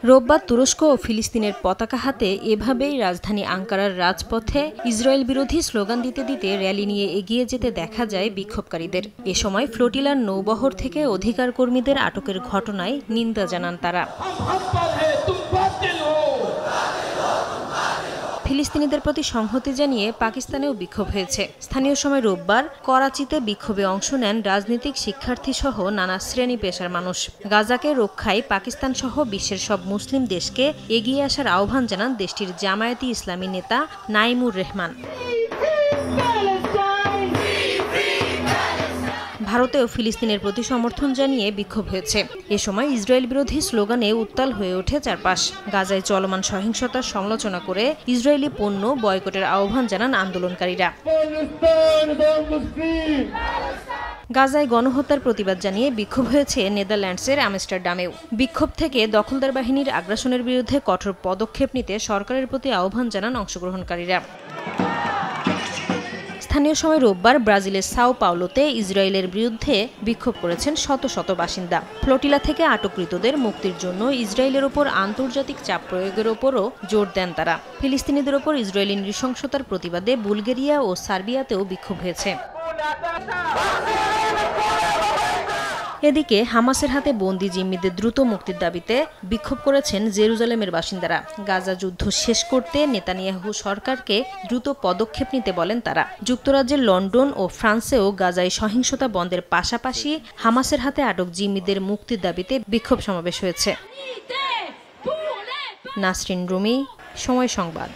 রোববার তুরস্ক ও ফিলিস্তিনের পতাকা হাতে এভাবেই রাজধানী আঙ্কারার রাজপথে ইসরায়েল বিরোধী স্লোগান দিতে দিতে র্যালি নিয়ে এগিয়ে যেতে দেখা যায় বিক্ষোভকারীদের। এ সময় ফ্লোটিলার নৌবহর থেকে অধিকার কর্মীদের আটকের ঘটনায় নিন্দা জানান তারা। ফিলিস্তিনিদের প্রতি সংহতি জানিয়ে পাকিস্তানেও বিক্ষোভ হয়েছে। স্থানীয় সময় রোববার করাচিতে বিক্ষোভে অংশ নেন রাজনৈতিক, শিক্ষার্থী সহ নানা শ্রেণী পেশার মানুষ। গাজাকে রক্ষায় পাকিস্তান সহ বিশ্বের সব মুসলিম দেশকে এগিয়ে আসার আহ্বান জানান দেশটির জামায়াতি ইসলামী নেতা নাইমুর রহমান। ভারতেও ফিলিস্তিনের প্রতি সমর্থন জানিয়ে বিক্ষোভ হয়েছে। এ সময় ইসরায়েল বিরোধী স্লোগানে উত্তাল হয়ে ওঠে চারপাশ। গাজায় চলমান সহিংসতার সমালোচনা করে ইসরায়েলি পণ্য বয়কটের আহ্বান জানান আন্দোলনকারীরা। গাজায় গণহত্যার প্রতিবাদ জানিয়ে বিক্ষোভ হয়েছে নেদারল্যান্ডসের আমস্টারডামেও। বিক্ষোভ থেকে দখলদার বাহিনীর আগ্রাসনের বিরুদ্ধে কঠোর পদক্ষেপ নিতে সরকারের প্রতি আহ্বান জানান অংশগ্রহণকারীরা। স্থানীয় সময় রোববার ব্রাজিলের সাও পাওলোতে ইসরায়েলের বিরুদ্ধে বিক্ষোভ করেছেন শত শত বাসিন্দা। ফ্লোটিলা থেকে আটককৃতদের মুক্তির জন্য ইসরায়েলের ওপর আন্তর্জাতিক চাপ প্রয়োগের ওপরও জোর দেন তারা। ফিলিস্তিনিদের ওপর ইসরায়েলি নৃশংসতার প্রতিবাদে বুলগেরিয়া ও সার্বিয়াতেও বিক্ষোভ হয়েছে। এদিকে হামাসের হাতে বন্দী জিম্মিদের দ্রুত মুক্তির দাবিতে বিক্ষোভ করেছেন জেরুজালেমের বাসিন্দারা। গাজা যুদ্ধ শেষ করতে নেতানিয়াহু সরকারকে দ্রুত পদক্ষেপ নিতে বলেন তারা। যুক্তরাজ্যের লন্ডন ও ফ্রান্সেও গাজায় সহিংসতা বন্ধের পাশাপাশি হামাসের হাতে আটক জিম্মিদের মুক্তির দাবিতে বিক্ষোভ সমাবেশ হয়েছে। নাসরিন রুমি, সময় সংবাদ।